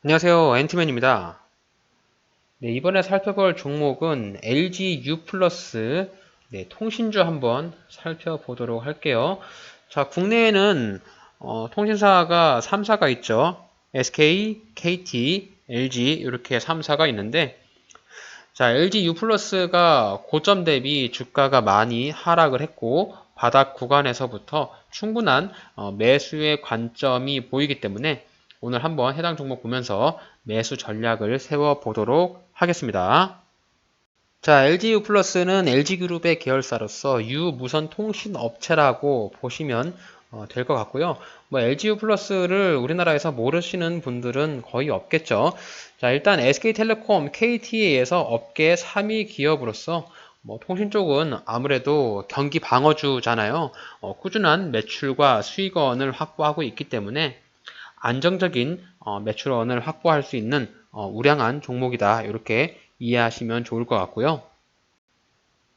안녕하세요. 엔트맨입니다. 네, 이번에 살펴볼 종목은 LG U 플러스 통신주 한번 살펴보도록 할게요. 자, 국내에는 통신사가 3사가 있죠. SK, KT, LG 이렇게 3사가 있는데 자, LG U 플러스가 고점 대비 주가가 많이 하락을 했고 바닥 구간에서부터 충분한 매수의 관점이 보이기 때문에 오늘 한번 해당 종목 보면서 매수 전략을 세워보도록 하겠습니다. 자, LGU 플러스는 LG그룹의 계열사로서 유무선 통신 업체라고 보시면 될 것 같고요. 뭐 LGU 플러스를 우리나라에서 모르시는 분들은 거의 없겠죠. 자, 일단 SK텔레콤, KT에서 업계 3위 기업으로서 뭐 통신 쪽은 아무래도 경기 방어주잖아요. 꾸준한 매출과 수익원을 확보하고 있기 때문에 안정적인 매출원을 확보할 수 있는 우량한 종목이다. 이렇게 이해하시면 좋을 것 같고요.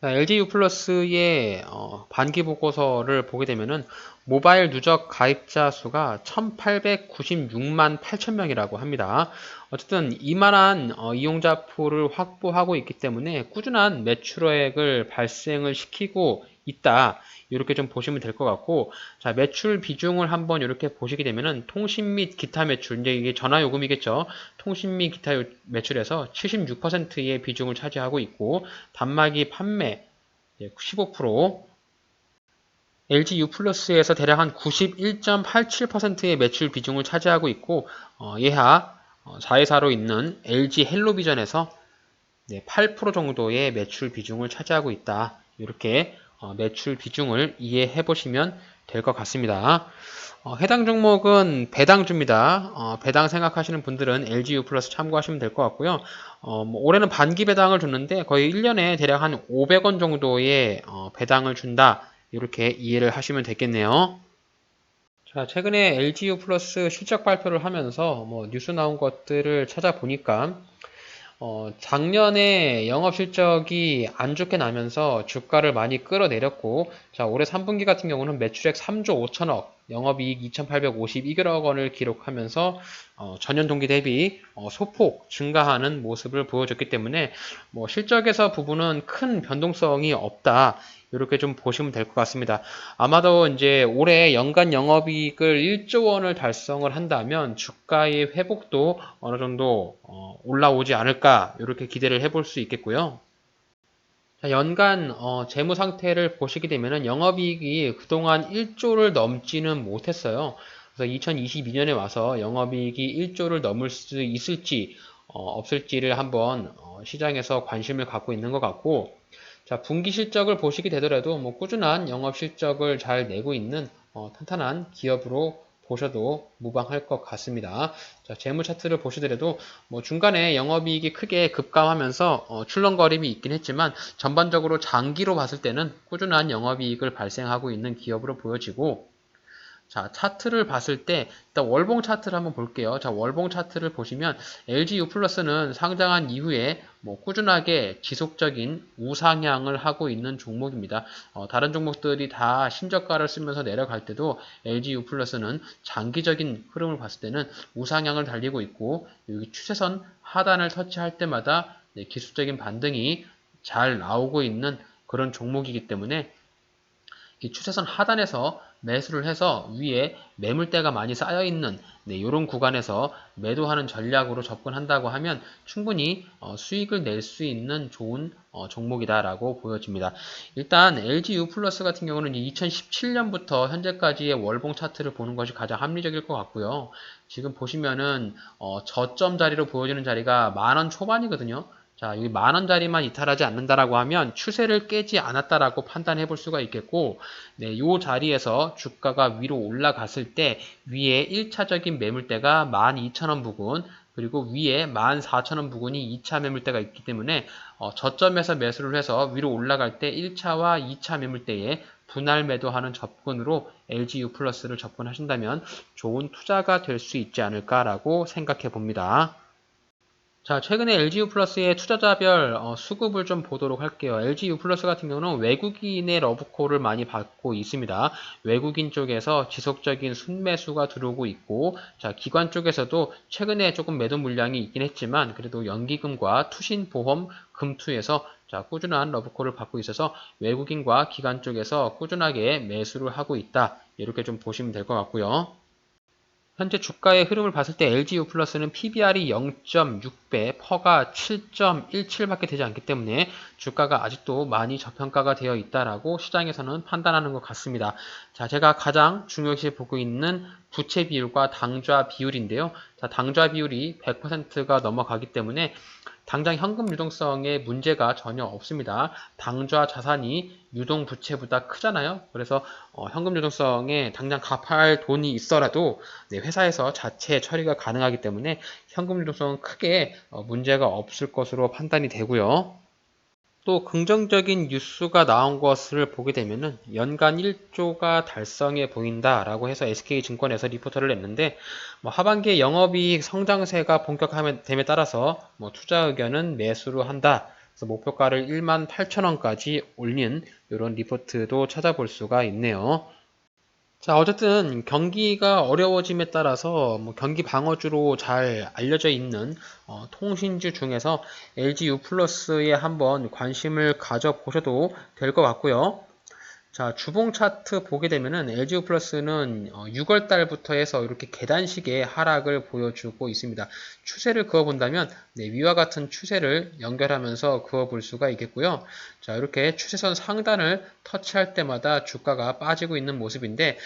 LGU 플러스의 반기 보고서를 보게 되면은 모바일 누적 가입자 수가 1896만 8천 명이라고 합니다. 어쨌든 이만한 이용자 풀을 확보하고 있기 때문에 꾸준한 매출액을 발생을 시키고 있다. 이렇게 좀 보시면 될 것 같고, 자, 매출 비중을 한번 이렇게 보시게 되면은 통신 및 기타 매출, 이제 이게 전화 요금이겠죠. 통신 및 기타 매출에서 76%의 비중을 차지하고 있고, 단말기 판매 15%, LG U 플러스에서 대략 한 91.87%의 매출 비중을 차지하고 있고, 예하 4회사로 있는 LG 헬로비전에서 8% 정도의 매출 비중을 차지하고 있다. 이렇게 매출 비중을 이해해 보시면 될 것 같습니다. 해당 종목은 배당주입니다. 배당 생각하시는 분들은 LGU 플러스 참고하시면 될 것 같고요. 뭐 올해는 반기 배당을 줬는데 거의 1년에 대략 한 500원 정도의 배당을 준다. 이렇게 이해를 하시면 되겠네요. 자, 최근에 LGU 플러스 실적 발표를 하면서 뭐 뉴스 나온 것들을 찾아보니까 작년에 영업 실적이 안 좋게 나면서 주가를 많이 끌어내렸고, 자, 올해 3분기 같은 경우는 매출액 3조 5천억, 영업이익 2,852억 원을 기록하면서 전년 동기 대비 소폭 증가하는 모습을 보여줬기 때문에 뭐 실적에서 부분은 큰 변동성이 없다. 이렇게 좀 보시면 될 것 같습니다. 아마도 이제 올해 연간 영업이익을 1조 원을 달성을 한다면 주가의 회복도 어느 정도 올라오지 않을까 이렇게 기대를 해볼 수 있겠고요. 자, 연간 재무 상태를 보시게 되면은 영업이익이 그동안 1조를 넘지는 못했어요. 그래서 2022년에 와서 영업이익이 1조를 넘을 수 있을지 없을지를 한번 시장에서 관심을 갖고 있는 것 같고, 자, 분기 실적을 보시게 되더라도 뭐 꾸준한 영업 실적을 잘 내고 있는 탄탄한 기업으로 보셔도 무방할 것 같습니다. 자, 재무 차트를 보시더라도 뭐 중간에 영업이익이 크게 급감하면서 출렁거림이 있긴 했지만 전반적으로 장기로 봤을 때는 꾸준한 영업이익을 발생하고 있는 기업으로 보여지고, 자, 차트를 봤을 때 일단 월봉 차트를 한번 볼게요. 자, 월봉 차트를 보시면 LG U 플러스는 상장한 이후에 뭐 꾸준하게 지속적인 우상향을 하고 있는 종목입니다. 다른 종목들이 다 신저가를 쓰면서 내려갈 때도 LG U 플러스는 장기적인 흐름을 봤을 때는 우상향을 달리고 있고, 여기 추세선 하단을 터치할 때마다 기술적인 반등이 잘 나오고 있는 그런 종목이기 때문에 이 추세선 하단에서 매수를 해서 위에 매물대가 많이 쌓여 있는 이런 구간에서 매도하는 전략으로 접근한다고 하면 충분히 수익을 낼 수 있는 좋은 종목이다라고 보여집니다. 일단 LG U 플러스 같은 경우는 2017년부터 현재까지의 월봉 차트를 보는 것이 가장 합리적일 것 같고요. 지금 보시면은 저점 자리로 보여지는 자리가 10,000원 초반이거든요. 자, 여기 10,000원짜리만 이탈하지 않는다라고 하면 추세를 깨지 않았다라고 판단해 볼 수가 있겠고, 네, 요 자리에서 주가가 위로 올라갔을 때 위에 1차적인 매물대가 12,000원 부근, 그리고 위에 14,000원 부근이 2차 매물대가 있기 때문에 저점에서 매수를 해서 위로 올라갈 때 1차와 2차 매물대에 분할 매도하는 접근으로 LGU 플러스를 접근하신다면 좋은 투자가 될 수 있지 않을까라고 생각해 봅니다. 자, 최근에 LGU 플러스의 투자자별 수급을 좀 보도록 할게요. LGU 플러스 같은 경우는 외국인의 러브콜을 많이 받고 있습니다. 외국인 쪽에서 지속적인 순매수가 들어오고 있고, 자, 기관 쪽에서도 최근에 조금 매도 물량이 있긴 했지만, 그래도 연기금과 투신보험, 금투에서 자, 꾸준한 러브콜을 받고 있어서 외국인과 기관 쪽에서 꾸준하게 매수를 하고 있다. 이렇게 좀 보시면 될 것 같고요. 현재 주가의 흐름을 봤을 때 LGU 플러스는 PBR이 0.6배, 퍼가 7.17밖에 되지 않기 때문에 주가가 아직도 많이 저평가가 되어 있다라고 시장에서는 판단하는 것 같습니다. 자, 제가 가장 중요시 보고 있는 부채 비율과 당좌 비율인데요. 자, 당좌 비율이 100%가 넘어가기 때문에 당장 현금 유동성에 문제가 전혀 없습니다. 당좌 자산이 유동 부채보다 크잖아요. 그래서 현금 유동성에 당장 갚을 돈이 있어라도 네, 회사에서 자체 처리가 가능하기 때문에 현금 유동성은 크게 문제가 없을 것으로 판단이 되고요. 또 긍정적인 뉴스가 나온 것을 보게 되면은 연간 1조가 달성해 보인다라고 해서 SK증권에서 리포트를 냈는데 뭐 하반기에 영업이익 성장세가 본격화됨에 따라서 뭐 투자 의견은 매수로 한다. 그래서 목표가를 18,000원까지 올린 이런 리포트도 찾아볼 수가 있네요. 자, 어쨌든 경기가 어려워짐에 따라서 뭐 경기 방어주로 잘 알려져 있는 통신주 중에서 LG U+에 한번 관심을 가져보셔도 될 것 같고요. 자, 주봉 차트 보게 되면은 LGU 플러스는 6월 달부터 해서 이렇게 계단식의 하락을 보여주고 있습니다. 추세를 그어본다면 네, 위와 같은 추세를 연결하면서 그어볼 수가 있겠고요. 자, 이렇게 추세선 상단을 터치할 때마다 주가가 빠지고 있는 모습인데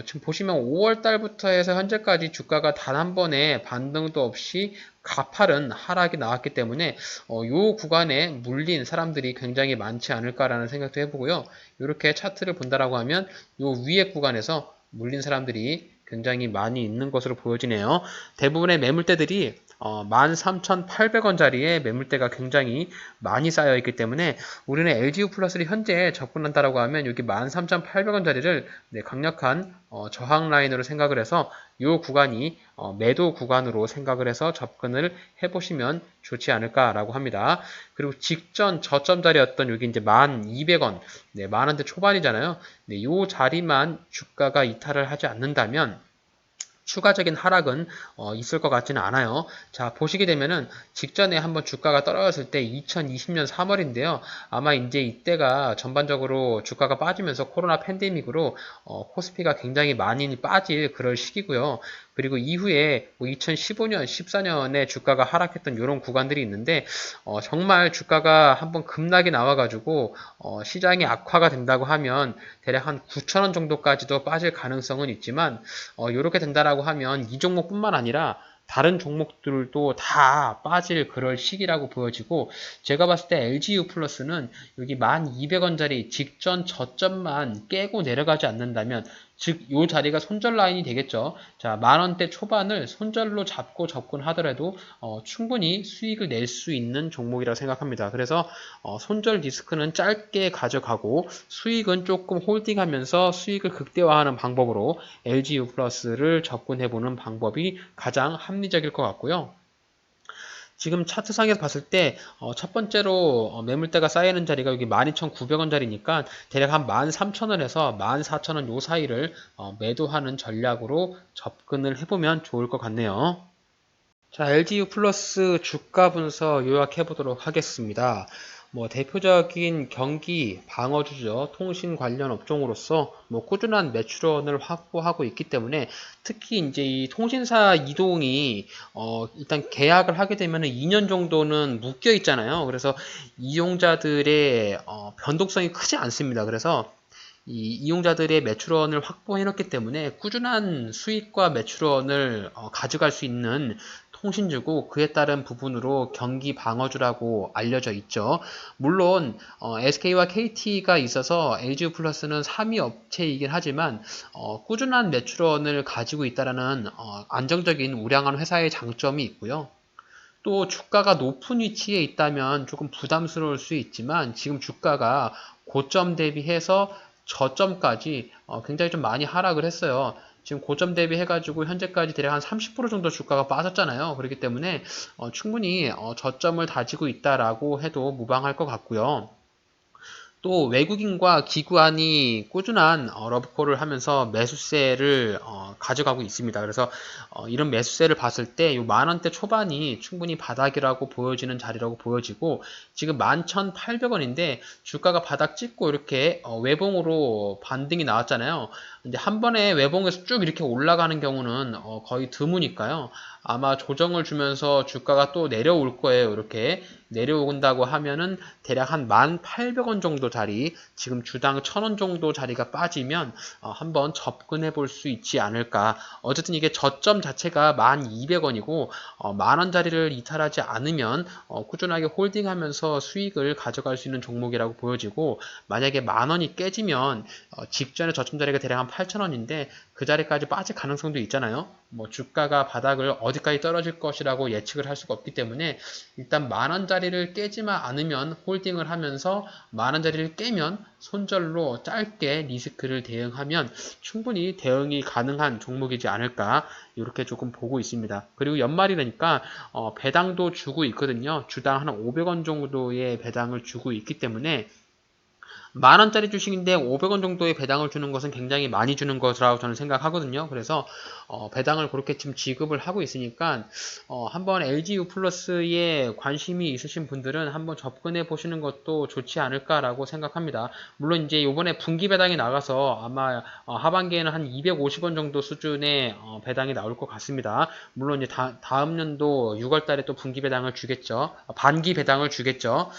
지금 보시면 5월 달부터 해서 현재까지 주가가 단 한 번의 반등도 없이 가파른 하락이 나왔기 때문에 이 구간에 물린 사람들이 굉장히 많지 않을까라는 생각도 해보고요. 이렇게 차트를 본다라고 하면 이 위에 구간에서 물린 사람들이 굉장히 많이 있는 것으로 보여지네요. 대부분의 매물대들이 13,800원짜리의 매물대가 굉장히 많이 쌓여 있기 때문에 우리는 LGU 플러스를 현재 접근한다라고 하면 여기 13,800원짜리를 강력한 저항 라인으로 생각을 해서 이 구간이 매도 구간으로 생각을 해서 접근을 해보시면 좋지 않을까라고 합니다. 그리고 직전 저점 자리였던 여기 이제 1,200원, 네, 만원대 초반이잖아요. 네, 이 자리만 주가가 이탈을 하지 않는다면 추가적인 하락은 있을 것 같지는 않아요. 자, 보시게 되면은 직전에 한번 주가가 떨어졌을 때 2020년 3월인데요. 아마 이제 이때가 전반적으로 주가가 빠지면서 코로나 팬데믹으로 코스피가 굉장히 많이 빠질 그럴 시기고요. 그리고 이후에 뭐 2015년, 14년에 주가가 하락했던 이런 구간들이 있는데 정말 주가가 한번 급락이 나와가지고 시장이 악화가 된다고 하면 대략 한 9,000원 정도까지도 빠질 가능성은 있지만 이렇게 된다라고 하면 이 종목뿐만 아니라 다른 종목들도 다 빠질 그럴 시기라고 보여지고 제가 봤을 때 LGU 플러스는 여기 1,200원짜리 직전 저점만 깨고 내려가지 않는다면 즉, 이 자리가 손절 라인이 되겠죠. 자, 만원대 초반을 손절로 잡고 접근하더라도 충분히 수익을 낼 수 있는 종목이라고 생각합니다. 그래서 손절 리스크는 짧게 가져가고 수익은 조금 홀딩하면서 수익을 극대화하는 방법으로 LGU 플러스를 접근해보는 방법이 가장 합리적일 것 같고요. 지금 차트상에서 봤을 때 첫 번째로 매물대가 쌓이는 자리가 여기 12,900원짜리니까 대략 한 13,000원에서 14,000원 요 사이를 매도하는 전략으로 접근을 해보면 좋을 것 같네요. 자, LGU 플러스 주가 분석 요약해 보도록 하겠습니다. 뭐 대표적인 경기 방어주죠. 통신 관련 업종으로서 뭐 꾸준한 매출원을 확보하고 있기 때문에 특히 이제 이 통신사 이동이 일단 계약을 하게 되면 2년 정도는 묶여 있잖아요. 그래서 이용자들의 변동성이 크지 않습니다. 그래서 이 이용자들의 매출원을 확보해 놓기 때문에 꾸준한 수익과 매출원을 가져갈 수 있는 통신주고 그에 따른 부분으로 경기 방어주라고 알려져 있죠. 물론 SK와 KT가 있어서 LGU 플러스는 3위 업체이긴 하지만 꾸준한 매출원을 가지고 있다라는 안정적인 우량한 회사의 장점이 있고요. 또 주가가 높은 위치에 있다면 조금 부담스러울 수 있지만 지금 주가가 고점 대비해서 저점까지 굉장히 좀 많이 하락을 했어요. 지금 고점 대비해가지고 현재까지 대략 한 30% 정도 주가가 빠졌잖아요. 그렇기 때문에 충분히 저점을 다지고 있다라고 해도 무방할 것 같고요. 또 외국인과 기관이 꾸준한 러브콜을 하면서 매수세를 가져가고 있습니다. 그래서 이런 매수세를 봤을 때 이 만원대 초반이 충분히 바닥이라고 보여지는 자리라고 보여지고 지금 11,800원인데 주가가 바닥 찍고 이렇게 외봉으로 반등이 나왔잖아요. 근데 한 번에 외봉에서 쭉 이렇게 올라가는 경우는 거의 드무니까요. 아마 조정을 주면서 주가가 또 내려올 거예요. 이렇게 내려온다고 하면은 대략 한 1,800원 정도 자리, 지금 주당 1,000원 정도 자리가 빠지면 한번 접근해 볼 수 있지 않을까. 어쨌든 이게 저점 자체가 1,200원이고 만원 자리를 이탈하지 않으면 꾸준하게 홀딩하면서 수익을 가져갈 수 있는 종목이라고 보여지고, 만약에 만원이 깨지면 직전에 저점 자리가 대략 한 8,000원인데 그 자리까지 빠질 가능성도 있잖아요. 뭐 주가가 바닥을 어디까지 떨어질 것이라고 예측을 할 수가 없기 때문에 일단 만원짜리를 깨지만 않으면 홀딩을 하면서 만원짜리를 깨면 손절로 짧게 리스크를 대응하면 충분히 대응이 가능한 종목이지 않을까, 이렇게 조금 보고 있습니다. 그리고 연말이라니까 배당도 주고 있거든요. 주당 한 500원 정도의 배당을 주고 있기 때문에 만원짜리 주식인데 500원 정도의 배당을 주는 것은 굉장히 많이 주는 것이라고 저는 생각하거든요. 그래서 배당을 그렇게 지금 지급을 하고 있으니까 한번 LGU 플러스에 관심이 있으신 분들은 한번 접근해 보시는 것도 좋지 않을까라고 생각합니다. 물론 이제 이번에 분기 배당이 나가서 아마 하반기에는 한 250원 정도 수준의 배당이 나올 것 같습니다. 물론 이제 다음 년도 6월 달에 또 분기 배당을 주겠죠. 반기 배당을 주겠죠.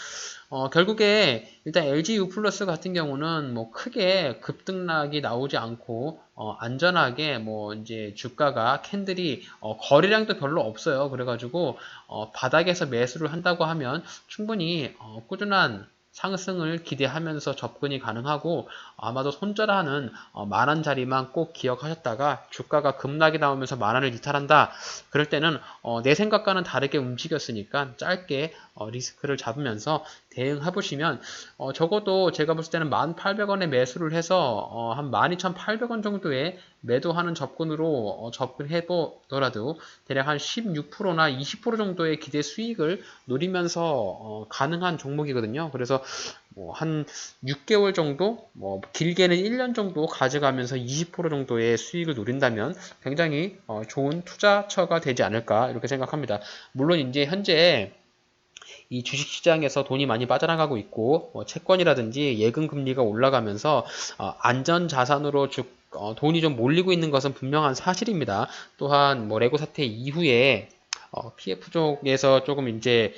결국에 일단 LGU 플러스 같은 경우는 뭐 크게 급등락이 나오지 않고 안전하게 뭐 이제 주가가 캔들이 거래량도 별로 없어요. 그래가지고 바닥에서 매수를 한다고 하면 충분히 꾸준한 상승을 기대하면서 접근이 가능하고, 아마도 손절하는 만원 자리만 꼭 기억하셨다가 주가가 급락이 나오면서 만원을 이탈한다. 그럴 때는 내 생각과는 다르게 움직였으니까 짧게 리스크를 잡으면서 대응해보시면 적어도 제가 봤을 때는 1,800원에 매수를 해서 한 12,800원 정도에 매도하는 접근으로 접근해보더라도 대략 한 16%나 20% 정도의 기대 수익을 노리면서 가능한 종목이거든요. 그래서 뭐 한 6개월 정도, 뭐 길게는 1년 정도 가져가면서 20% 정도의 수익을 노린다면 굉장히 좋은 투자처가 되지 않을까, 이렇게 생각합니다. 물론 이제 현재 이 주식시장에서 돈이 많이 빠져나가고 있고 채권이라든지 예금 금리가 올라가면서 안전자산으로 돈이 좀 몰리고 있는 것은 분명한 사실입니다. 또한 뭐 레고 사태 이후에 PF 쪽에서 조금 이제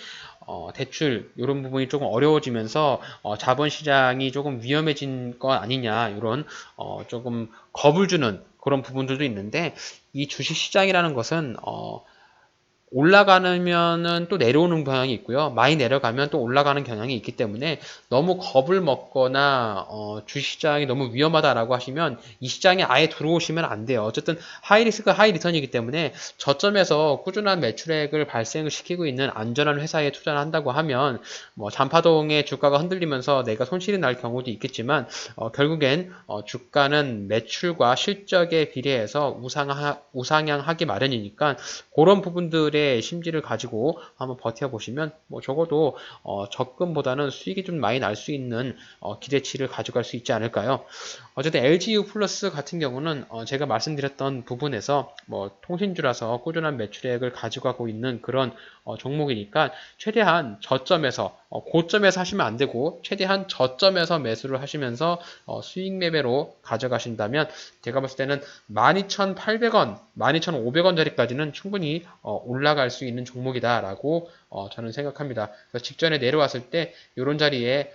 대출 이런 부분이 조금 어려워지면서 자본시장이 조금 위험해진 건 아니냐, 이런 조금 겁을 주는 그런 부분들도 있는데, 이 주식시장이라는 것은 올라가면은 또 내려오는 경향이 있고요. 많이 내려가면 또 올라가는 경향이 있기 때문에 너무 겁을 먹거나 주식시장이 너무 위험하다라고 하시면 이 시장에 아예 들어오시면 안 돼요. 어쨌든 하이리스크 하이리턴이기 때문에 저점에서 꾸준한 매출액을 발생을 시키고 있는 안전한 회사에 투자를 한다고 하면 뭐 잔파동의 주가가 흔들리면서 내가 손실이 날 경우도 있겠지만 결국엔 주가는 매출과 실적에 비례해서 우상향하기 마련이니까 그런 부분들의 심지를 가지고 한번 버텨보시면 뭐 적어도 적금보다는 수익이 좀 많이 날 수 있는 기대치를 가져갈 수 있지 않을까요? 어쨌든 LGU 플러스 같은 경우는 제가 말씀드렸던 부분에서 뭐 통신주라서 꾸준한 매출액을 가져가고 있는 그런 종목이니까 최대한 저점에서 고점에서 하시면 안 되고 최대한 저점에서 매수를 하시면서 수익 매매로 가져가신다면 제가 봤을 때는 12,800원, 12,500원 자리까지는 충분히 올라갈 수 있는 종목이다라고 저는 생각합니다. 그래서 직전에 내려왔을 때 이런 자리에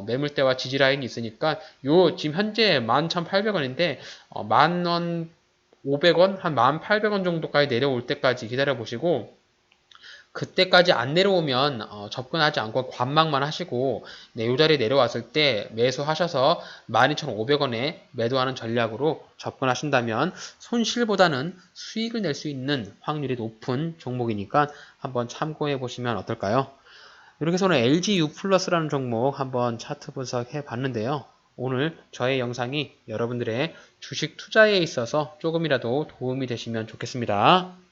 매물대와 지지 라인이 있으니까 요 지금 현재 11,800원인데 만원 500원, 한 1,800원 정도까지 내려올 때까지 기다려 보시고, 그때까지 안 내려오면 접근하지 않고 관망만 하시고 네, 요 자리에 내려왔을 때 매수하셔서 12,500원에 매도하는 전략으로 접근하신다면 손실보다는 수익을 낼 수 있는 확률이 높은 종목이니까 한번 참고해 보시면 어떨까요? 이렇게 해서 오늘 LGU 플러스라는 종목 한번 차트 분석해 봤는데요. 오늘 저의 영상이 여러분들의 주식 투자에 있어서 조금이라도 도움이 되시면 좋겠습니다.